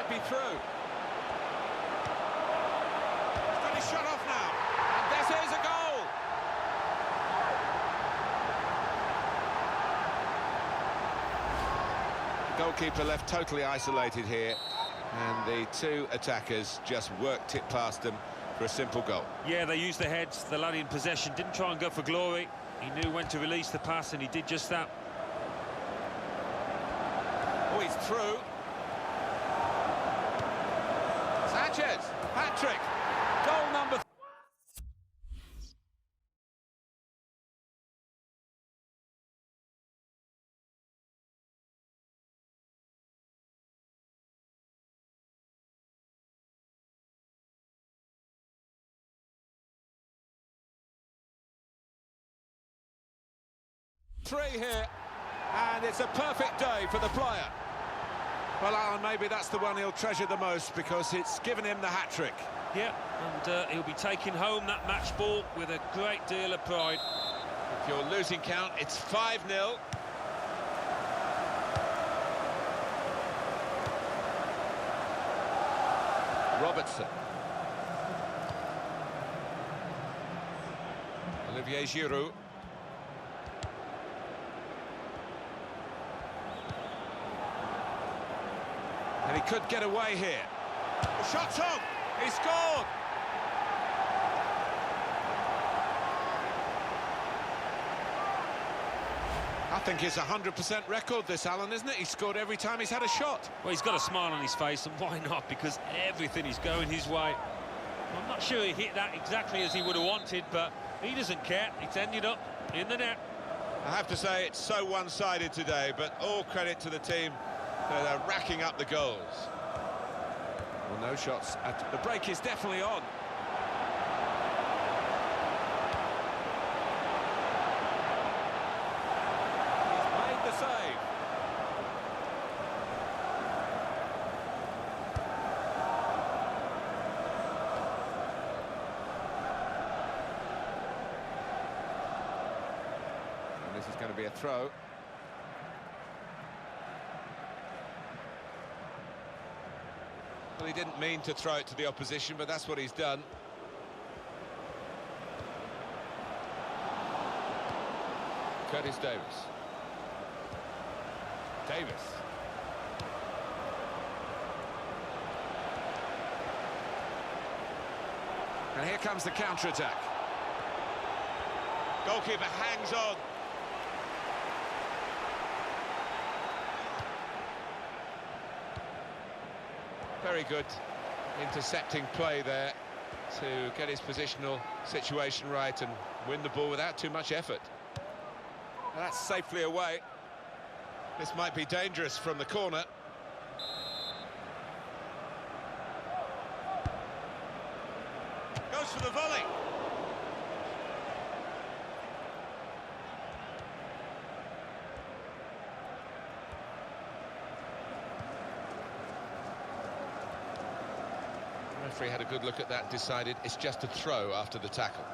might be through. He's got his shot off now. And this is a goal! The goalkeeper left totally isolated here, and the two attackers just worked it past them for a simple goal. Yeah, they used their heads. The lad in possession didn't try and go for glory. He knew when to release the pass, and he did just that. Oh, he's through. Sanchez, hat-trick. Goal number 3 here, and it's a perfect day for the player. Well, Alan, maybe that's the one he'll treasure the most because it's given him the hat-trick. Yeah, and he'll be taking home that match ball with a great deal of pride. If you're losing count, it's 5-0. Robertson. Olivier Giroud. And he could get away here. The shot's on! He scored! I think it's a 100% record, this, Alan, isn't it? He's scored every time he's had a shot. Well, he's got a smile on his face, and why not? Because everything is going his way. I'm not sure he hit that exactly as he would have wanted, but he doesn't care. It's ended up in the net. I have to say, it's so one-sided today, but all credit to the team. They're racking up the goals. Well, no shots. The break is definitely on. He's made the save. And this is going to be a throw. Well, he didn't mean to throw it to the opposition, but that's what he's done. Curtis Davis. Davis. And here comes the counter-attack. Goalkeeper hangs on. Very good intercepting play there to get his positional situation right and win the ball without too much effort. And that's safely away. This might be dangerous from the corner. Goes for the volley. The referee had a good look at that, decided it's just a throw after the tackle.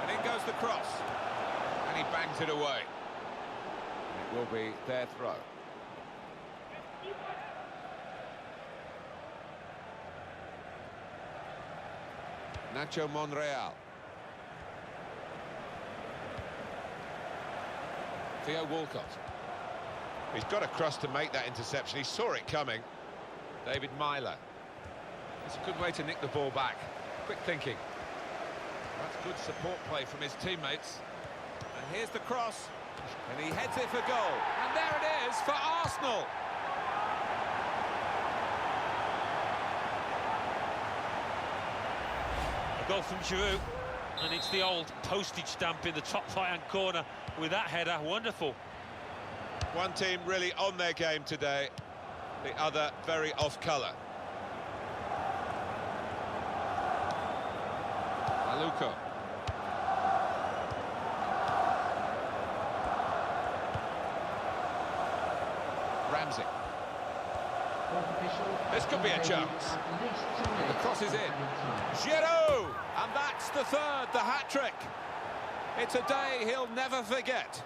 And in goes the cross. And he bangs it away. It will be their throw. Nacho Monreal. Theo Walcott. He's got across to make that interception. He saw it coming. David Myler. It's a good way to nick the ball back. Quick thinking. That's good support play from his teammates. And here's the cross. And he heads it for goal. And there it is for Arsenal. A goal from Giroud. And it's the old postage stamp in the top right-hand corner with that header. Wonderful. One team really on their game today, the other very off-colour. Aluko. Ramsey. This could be a chance. The cross is in. Giroud! And that's the third, the hat-trick. It's a day he'll never forget.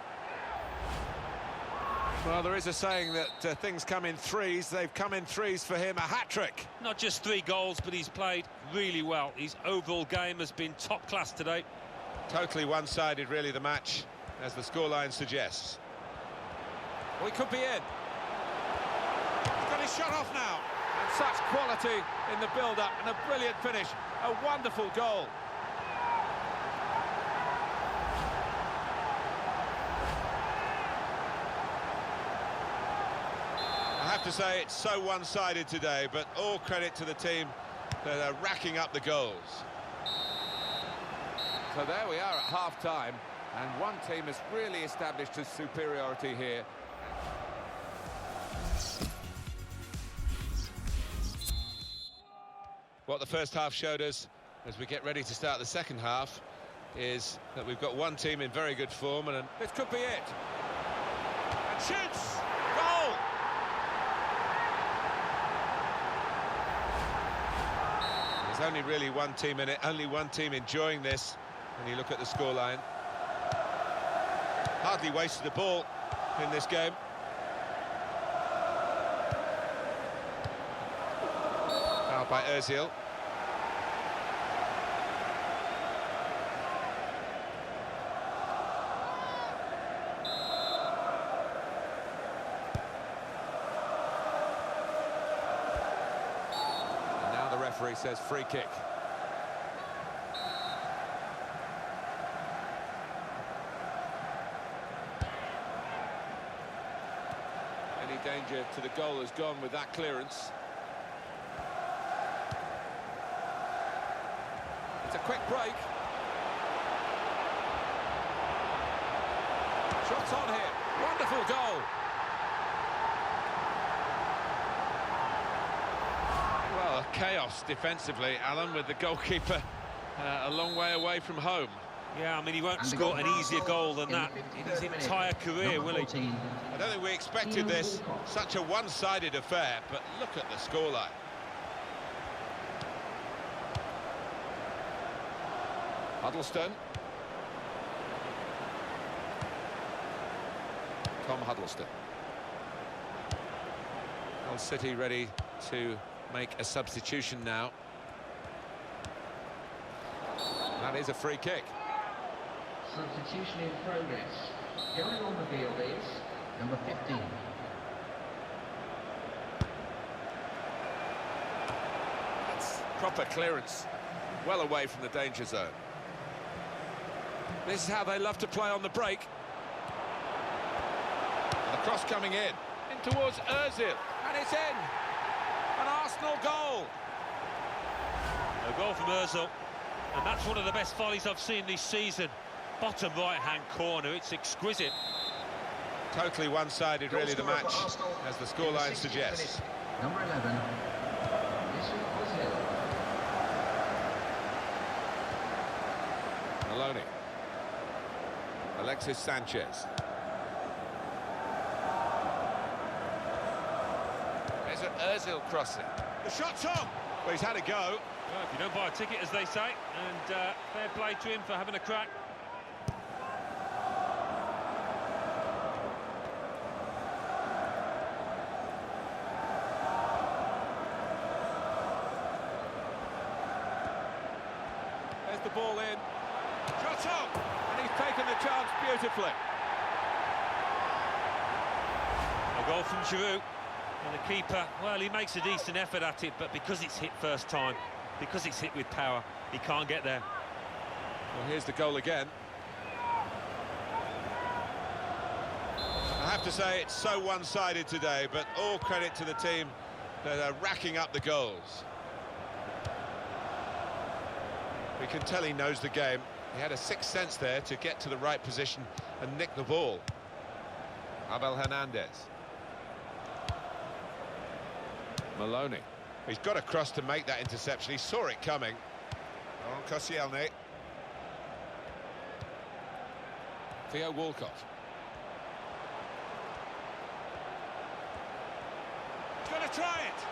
Well, there is a saying that things come in threes. They've come in threes for him. A hat-trick. Not just 3 goals, but he's played really well. His overall game has been top class today. Totally one-sided, really, the match, as the scoreline suggests. Well, he could be in. He's got his shot off now. And such quality in the build-up, and a brilliant finish. A wonderful goal. I have to say, it's so one-sided today, but all credit to the team that are racking up the goals. So there we are at half-time, and one team has really established its superiority here. What the first half showed us, as we get ready to start the second half, is that we've got one team in very good form, and this could be it. And shoots! Goal! There's only really one team in it, only one team enjoying this when you look at the scoreline. Hardly wasted a ball in this game. Fouled by Ozil. And now the referee says free kick. Any danger to the goal has gone with that clearance. It's a quick break. Shots on here. Wonderful goal. Well, chaos defensively, Alan, with the goalkeeper a long way away from home. Yeah, I mean, he won't score an easier goal than that in his entire career, will he? I don't think we expected this, such a one-sided affair, but look at the scoreline. Huddleston. Tom Huddleston. Hull City ready to make a substitution now. That is a free kick. Substitution in progress. Going on the field is number 15. That's proper clearance, well away from the danger zone. This is how they love to play on the break. And the cross coming in towards Ozil, and it's in. An Arsenal goal. A goal from Ozil, and that's one of the best volleys I've seen this season. Bottom right-hand corner, it's exquisite. Totally one-sided, really, the match, as the scoreline suggests. Number 11. Maloney. Alexis Sanchez. There's an Ozil crossing. The shot's on. Well, he's had a go. Well, if you don't buy a ticket, as they say, and fair play to him for having a crack. There's the ball in. Shot on! And he's taken the chance beautifully. A goal from Giroud. And the keeper, well, he makes a decent effort at it, but because it's hit first time, because it's hit with power, he can't get there. Well, here's the goal again. I have to say, it's so one-sided today, but all credit to the team that are racking up the goals. We can tell he knows the game. He had a sixth sense there to get to the right position and nick the ball. Abel Hernandez. Maloney. He's got across to make that interception. He saw it coming. On Koscielny. Theo Walcott. He's going to try it.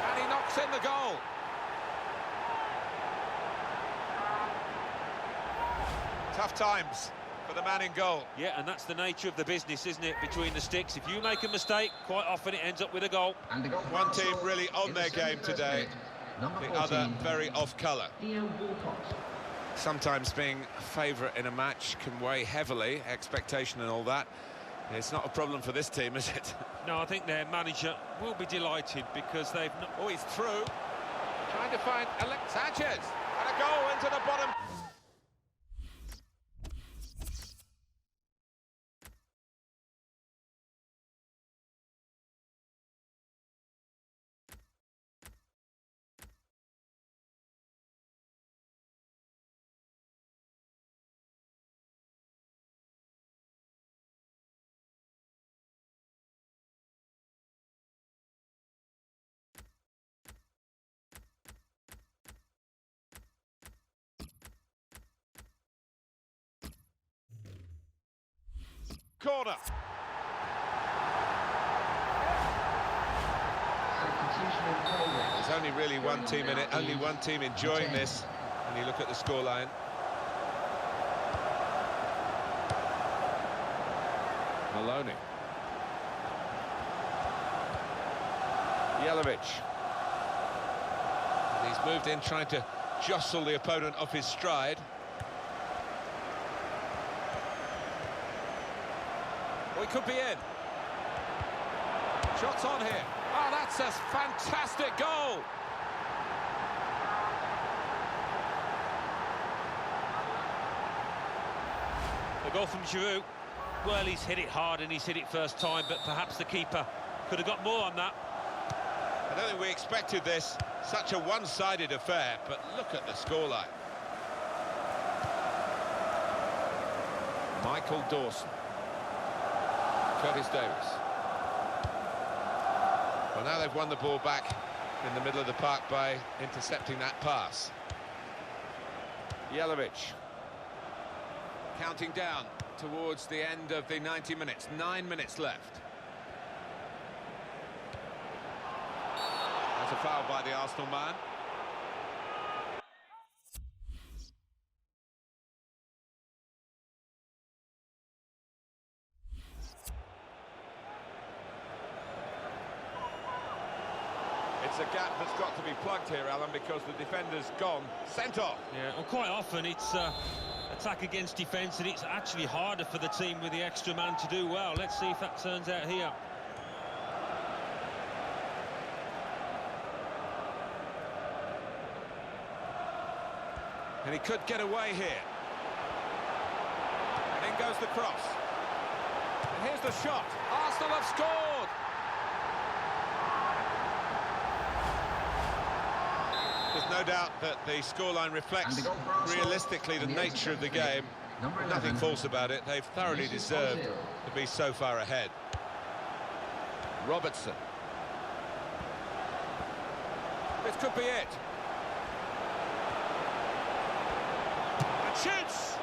And he knocks in the goal. Tough times for the man in goal. Yeah, and that's the nature of the business, isn't it, between the sticks. If you make a mistake, quite often it ends up with a goal. And the goal One team really on their game today, the other very off colour. Sometimes being a favourite in a match can weigh heavily, expectation and all that. It's not a problem for this team, is it? No, I think their manager will be delighted because they've not... Oh, he's through. Trying to find Sanchez. And a goal into the bottom. Corner. There's only really one team in it, only one team enjoying this when you look at the scoreline. Maloney. Jelavic. He's moved in trying to jostle the opponent off his stride. Oh, he could be in. Shots on here. Oh, that's a fantastic goal. The goal from Giroud. Well, he's hit it hard and he's hit it first time, but perhaps the keeper could have got more on that. I don't think we expected this. Such a one-sided affair, but look at the scoreline. Michael Dawson. Curtis Davis. Well, now they've won the ball back in the middle of the park by intercepting that pass. Jelavic. Counting down towards the end of the 90 minutes. 9 minutes left. That's a foul by the Arsenal man. It's a gap that's got to be plugged here, Alan, because the defender's gone. Sent off. Yeah, well, quite often it's attack against defence, and it's actually harder for the team with the extra man to do well. Let's see if that turns out here. And he could get away here. And in goes the cross. And here's the shot. Arsenal have scored! There's no doubt that the scoreline reflects realistically the nature of the game. Nothing false about it. They've thoroughly deserved to be so far ahead. Robertson. This could be it. And shoots!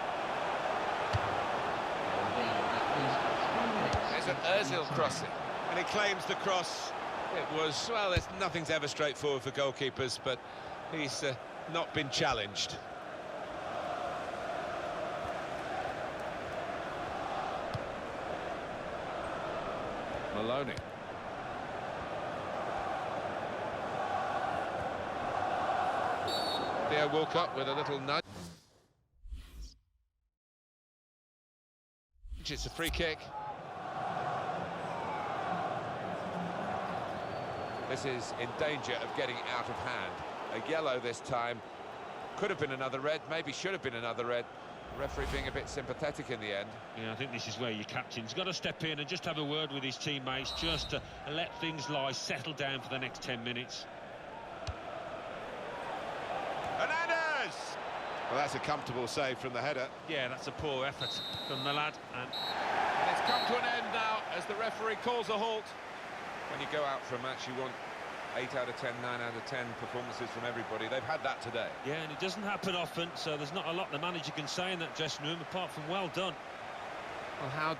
There's an Ozil crossing. And he claims the cross. It was, well, nothing's ever straightforward for goalkeepers, but he's not been challenged. Maloney. Theo Walcott with a little nudge. It's a free kick. This is in danger of getting out of hand. A yellow this time. Could have been another red, maybe should have been another red. The referee being a bit sympathetic in the end. Yeah, I think this is where your captain's got to step in and just have a word with his teammates, just to let things lie, settle down for the next 10 minutes. Hernandez! Well, that's a comfortable save from the header. Yeah, that's a poor effort from the lad. And it's come to an end now as the referee calls a halt. When you go out for a match, you want 8 out of 10, 9 out of 10 performances from everybody. They've had that today. Yeah, and it doesn't happen often, so there's not a lot the manager can say in that dressing room apart from well done. Well, how